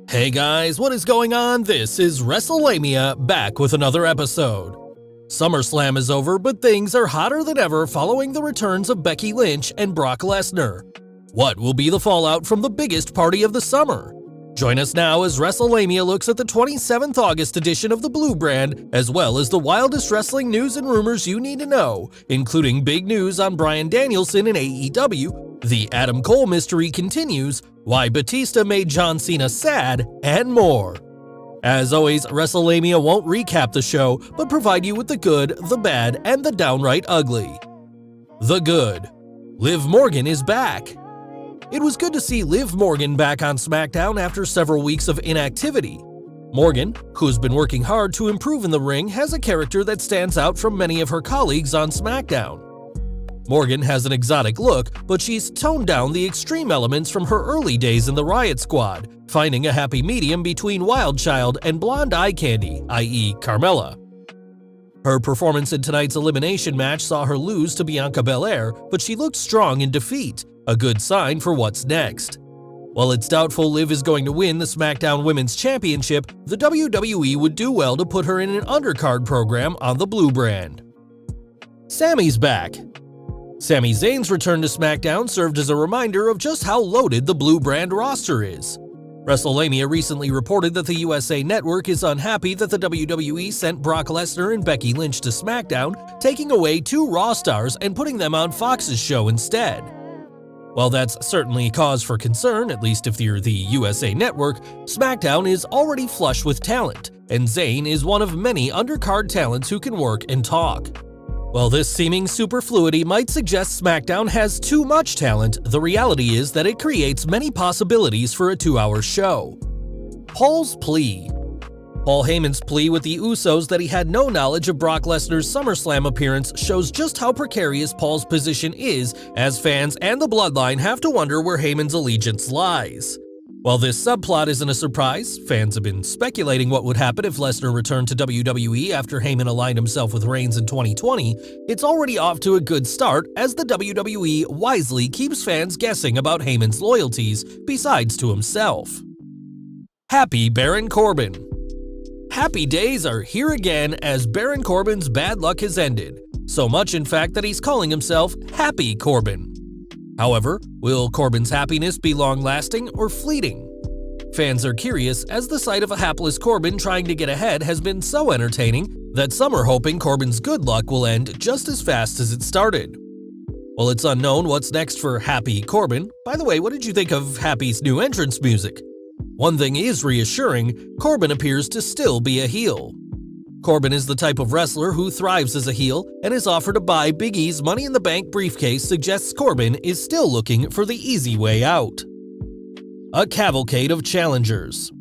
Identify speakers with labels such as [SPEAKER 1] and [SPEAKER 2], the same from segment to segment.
[SPEAKER 1] Hey guys, what is going on? This is Wrestlelamia, back with another episode. SummerSlam is over, but things are hotter than ever following the returns of Becky Lynch and Brock Lesnar. What will be the fallout from the biggest party of the summer? Join us now as Wrestlelamia looks at the 27th August edition of the Blue Brand, as well as the wildest wrestling news and rumors you need to know, including big news on Bryan Danielson in AEW, the Adam Cole mystery continues, why Batista made John Cena sad, and more. As always, Wrestlelamia won't recap the show, but provide you with the good, the bad, and the downright ugly. The good. Liv Morgan is back. It was good to see Liv Morgan back on Smackdown after several weeks of inactivity. Morgan, who's been working hard to improve in the ring, has a character that stands out from many of her colleagues on SmackDown. Morgan has an exotic look, but she's toned down the extreme elements from her early days in the Riot Squad, finding a happy medium between Wild Child and Blonde Eye Candy, i.e. Carmella. Her performance in tonight's elimination match saw her lose to Bianca Belair, but she looked strong in defeat, a good sign for what's next. While it's doubtful Liv is going to win the SmackDown Women's Championship, the WWE would do well to put her in an undercard program on the Blue Brand. Sami's back. Sami Zayn's return to SmackDown served as a reminder of just how loaded the Blue Brand roster is. WrestleLamia recently reported that the USA Network is unhappy that the WWE sent Brock Lesnar and Becky Lynch to SmackDown, taking away two Raw stars and putting them on Fox's show instead. While that's certainly cause for concern, at least if you're the USA Network, SmackDown is already flush with talent, and Zayn is one of many undercard talents who can work and talk. While this seeming superfluity might suggest SmackDown has too much talent, the reality is that it creates many possibilities for a 2-hour show. Paul's plea. Paul Heyman's plea with the Usos that he had no knowledge of Brock Lesnar's SummerSlam appearance shows just how precarious Paul's position is, as fans and the Bloodline have to wonder where Heyman's allegiance lies. While this subplot isn't a surprise, fans have been speculating what would happen if Lesnar returned to WWE after Heyman aligned himself with Reigns in 2020, it's already off to a good start as the WWE wisely keeps fans guessing about Heyman's loyalties, besides to himself. Happy Baron Corbin. Happy days are here again as Baron Corbin's bad luck has ended, so much in fact that he's calling himself Happy Corbin. However, will Corbin's happiness be long-lasting or fleeting? Fans are curious as the sight of a hapless Corbin trying to get ahead has been so entertaining that some are hoping Corbin's good luck will end just as fast as it started. While it's unknown what's next for Happy Corbin, by the way, what did you think of Happy's new entrance music? One thing is reassuring, Corbin appears to still be a heel. Corbin is the type of wrestler who thrives as a heel, and his offer to buy Big E's Money in the Bank briefcase suggests Corbin is still looking for the easy way out. A cavalcade of challengers.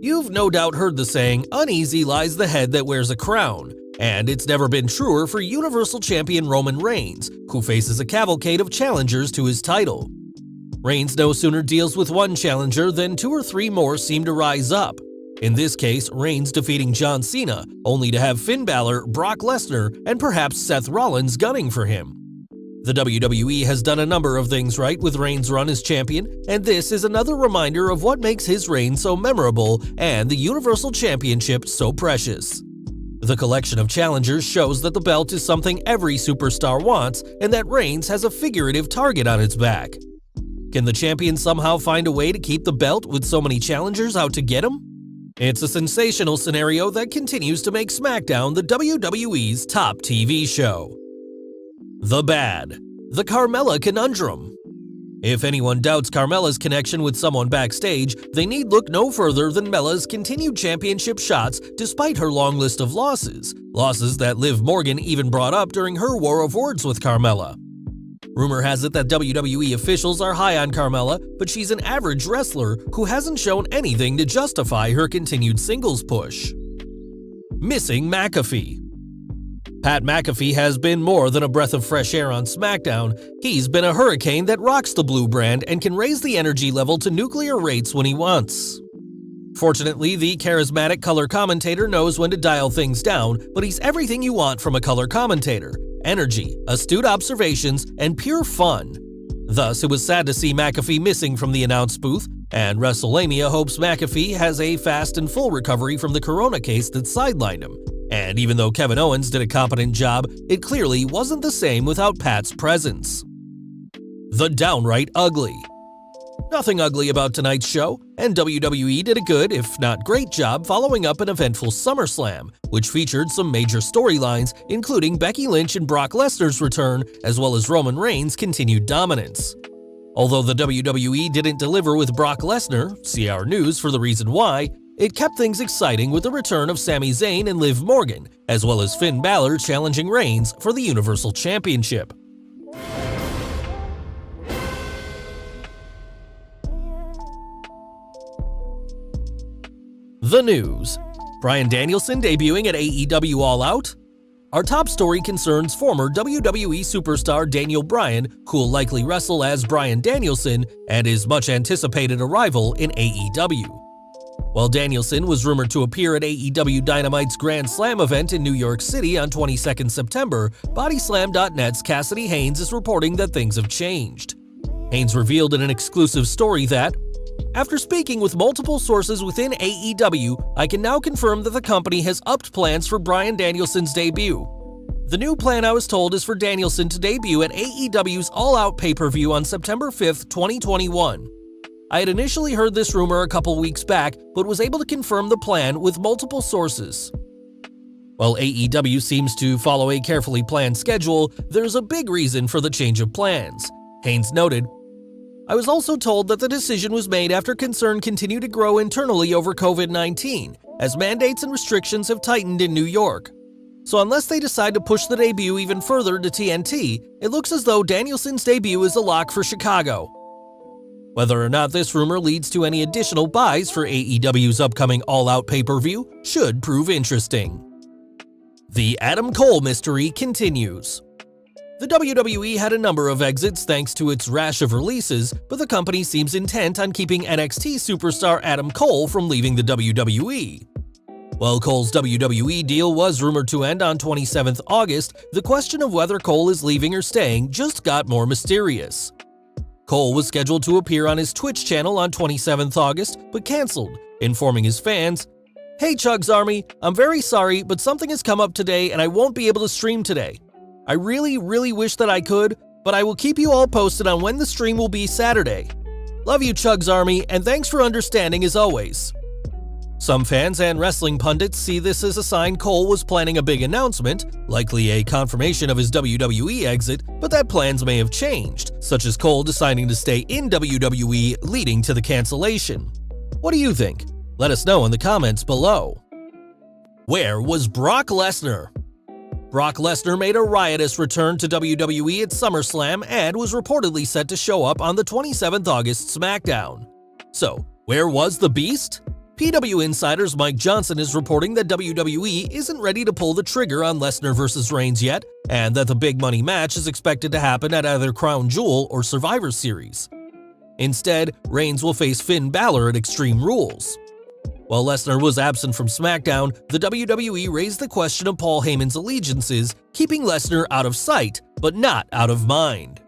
[SPEAKER 1] You've no doubt heard the saying, uneasy lies the head that wears a crown, and it's never been truer for Universal Champion Roman Reigns, who faces a cavalcade of challengers to his title. Reigns no sooner deals with one challenger than 2 or 3 more seem to rise up. In this case, Reigns defeating John Cena, only to have Finn Balor, Brock Lesnar, and perhaps Seth Rollins gunning for him. The WWE has done a number of things right with Reigns' run as champion, and this is another reminder of what makes his reign so memorable and the Universal Championship so precious. The collection of challengers shows that the belt is something every superstar wants and that Reigns has a figurative target on its back. Can the champion somehow find a way to keep the belt with so many challengers out to get him? It's a sensational scenario that continues to make SmackDown the WWE's top TV show. The bad. The Carmella conundrum. If anyone doubts Carmella's connection with someone backstage, they need look no further than Mella's continued championship shots despite her long list of losses that Liv Morgan even brought up during her war of words with Carmella. Rumor has it that WWE officials are high on Carmella, but she's an average wrestler who hasn't shown anything to justify her continued singles push. Missing McAfee. Pat McAfee has been more than a breath of fresh air on SmackDown. He's been a hurricane that rocks the Blue Brand and can raise the energy level to nuclear rates when he wants. Fortunately, the charismatic color commentator knows when to dial things down, but he's everything you want from a color commentator: energy, astute observations, and pure fun. Thus, it was sad to see McAfee missing from the announce booth, and Wrestlelamia hopes McAfee has a fast and full recovery from the corona case that sidelined him. And even though Kevin Owens did a competent job, it clearly wasn't the same without Pat's presence. The Downright Ugly. Nothing ugly about tonight's show, and WWE did a good, if not great job following up an eventful SummerSlam, which featured some major storylines, including Becky Lynch and Brock Lesnar's return, as well as Roman Reigns' continued dominance. Although the WWE didn't deliver with Brock Lesnar, see our news for the reason why, it kept things exciting with the return of Sami Zayn and Liv Morgan, as well as Finn Balor challenging Reigns for the Universal Championship. The news. Bryan Danielson debuting at AEW All Out? Our top story concerns former WWE superstar Daniel Bryan, who will likely wrestle as Bryan Danielson and his much-anticipated arrival in AEW. While Danielson was rumored to appear at AEW Dynamite's Grand Slam event in New York City on 22nd September, Bodyslam.net's Cassidy Haynes is reporting that things have changed. Haynes revealed in an exclusive story that, "After speaking with multiple sources within AEW, I can now confirm that the company has upped plans for Bryan Danielson's debut. The new plan I was told is for Danielson to debut at AEW's All Out pay-per-view on September 5th, 2021. I had initially heard this rumor a couple weeks back, but was able to confirm the plan with multiple sources." While AEW seems to follow a carefully planned schedule, there's a big reason for the change of plans. Haynes noted, "I was also told that the decision was made after concern continued to grow internally over COVID-19, as mandates and restrictions have tightened in New York. So unless they decide to push the debut even further to TNT, it looks as though Danielson's debut is a lock for Chicago." Whether or not this rumor leads to any additional buys for AEW's upcoming All Out pay-per-view should prove interesting. The Adam Cole mystery continues. The WWE had a number of exits thanks to its rash of releases, but the company seems intent on keeping NXT superstar Adam Cole from leaving the WWE. While Cole's WWE deal was rumored to end on 27th August, the question of whether Cole is leaving or staying just got more mysterious. Cole was scheduled to appear on his Twitch channel on 27th August, but canceled, informing his fans, "Hey Chugs Army, I'm very sorry, but something has come up today and I won't be able to stream today. I really wish that I could, but I will keep you all posted on when the stream will be Saturday. Love you Chugs Army, and thanks for understanding as always." Some fans and wrestling pundits see this as a sign Cole was planning a big announcement, likely a confirmation of his WWE exit, but that plans may have changed, such as Cole deciding to stay in WWE leading to the cancellation. What do you think? Let us know in the comments below. Where was Brock Lesnar? Brock Lesnar made a riotous return to WWE at SummerSlam and was reportedly set to show up on the 27th August Smackdown. So, where was the Beast? PW Insider's Mike Johnson is reporting that WWE isn't ready to pull the trigger on Lesnar vs. Reigns yet, and that the big money match is expected to happen at either Crown Jewel or Survivor Series. Instead, Reigns will face Finn Balor at Extreme Rules. While Lesnar was absent from SmackDown, the WWE raised the question of Paul Heyman's allegiances, keeping Lesnar out of sight, but not out of mind.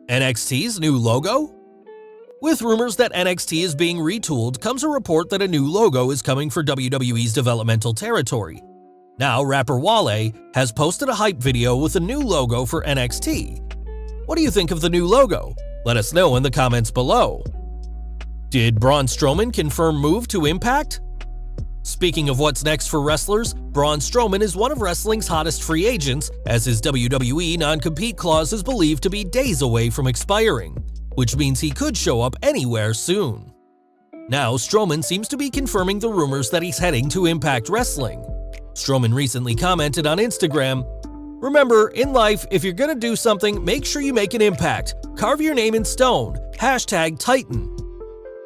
[SPEAKER 1] NXT's new logo? With rumors that NXT is being retooled comes a report that a new logo is coming for WWE's developmental territory. Now, rapper Wale has posted a hype video with a new logo for NXT. What do you think of the new logo? Let us know in the comments below. Did Braun Strowman confirm move to Impact? Speaking of what's next for wrestlers, Braun Strowman is one of wrestling's hottest free agents, as his WWE non-compete clause is believed to be days away from expiring, which means he could show up anywhere soon. Now, Strowman seems to be confirming the rumors that he's heading to Impact Wrestling. Strowman recently commented on Instagram, "Remember, in life, if you're gonna do something, make sure you make an impact. Carve your name in stone. #Titan."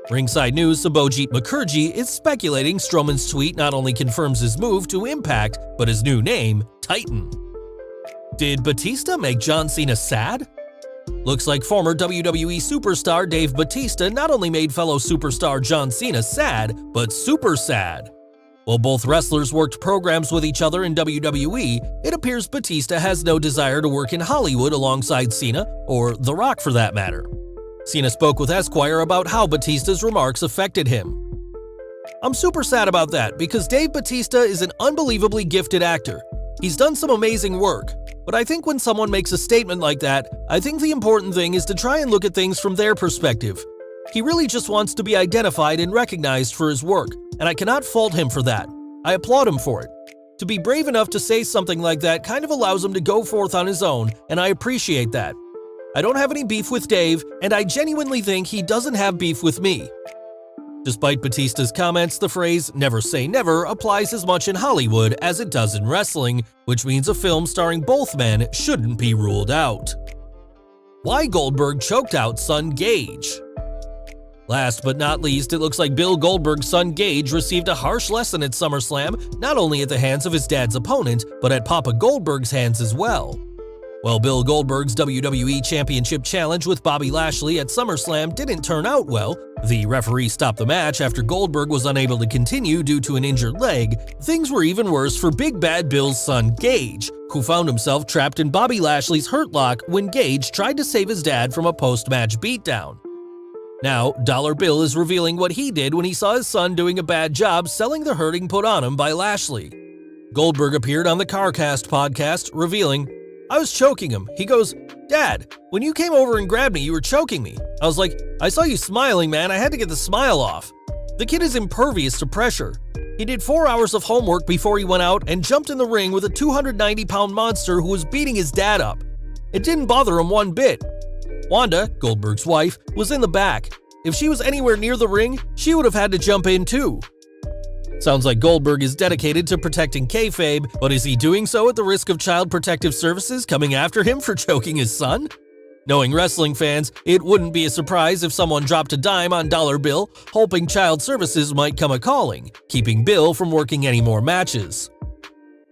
[SPEAKER 1] Ringside News' Subhojit Mukherjee is speculating Strowman's tweet not only confirms his move to Impact, but his new name, Titan. Did Batista make John Cena sad? Looks like former WWE superstar Dave Batista not only made fellow superstar John Cena sad, but super sad. While both wrestlers worked programs with each other in WWE, it appears Batista has no desire to work in Hollywood alongside Cena, or The Rock for that matter. Cena spoke with Esquire about how Batista's remarks affected him. "I'm super sad about that because Dave Batista is an unbelievably gifted actor. He's done some amazing work, but I think when someone makes a statement like that, I think the important thing is to try and look at things from their perspective. He really just wants to be identified and recognized for his work, and I cannot fault him for that. I applaud him for it. To be brave enough to say something like that kind of allows him to go forth on his own, and I appreciate that. I don't have any beef with Dave, and I genuinely think he doesn't have beef with me." Despite Batista's comments, the phrase "never say never" applies as much in Hollywood as it does in wrestling, which means a film starring both men shouldn't be ruled out. Why Goldberg choked out son Gage. Last but not least, it looks like Bill Goldberg's son Gage received a harsh lesson at SummerSlam, not only at the hands of his dad's opponent, but at Papa Goldberg's hands as well. Well, Bill Goldberg's WWE Championship challenge with Bobby Lashley at SummerSlam didn't turn out well. The referee stopped the match after Goldberg was unable to continue due to an injured leg. Things were even worse for Big Bad Bill's son Gage, who found himself trapped in Bobby Lashley's hurt lock when Gage tried to save his dad from a post-match beatdown. Now, Dollar Bill is revealing what he did when he saw his son doing a bad job selling the hurting put on him by Lashley. Goldberg appeared on the CarCast podcast, revealing, "I was choking him. He goes, 'Dad, when you came over and grabbed me, you were choking me.' I was like, 'I saw you smiling, man. I had to get the smile off.' The kid is impervious to pressure. He did 4 hours of homework before he went out and jumped in the ring with a 290-pound monster who was beating his dad up. It didn't bother him one bit. Wanda, Goldberg's wife, was in the back. If she was anywhere near the ring, she would have had to jump in too." Sounds like Goldberg is dedicated to protecting kayfabe, but is he doing so at the risk of Child Protective Services coming after him for choking his son? Knowing wrestling fans, it wouldn't be a surprise if someone dropped a dime on Dollar Bill, hoping Child Services might come a-calling, keeping Bill from working any more matches.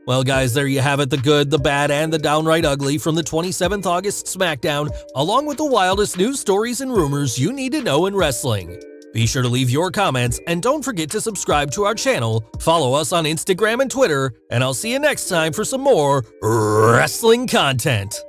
[SPEAKER 1] Well guys, there you have it, the good, the bad, and the downright ugly from the 27th August Smackdown, along with the wildest news stories and rumors you need to know in wrestling. Be sure to leave your comments, and don't forget to subscribe to our channel, follow us on Instagram and Twitter, and I'll see you next time for some more wrestling content.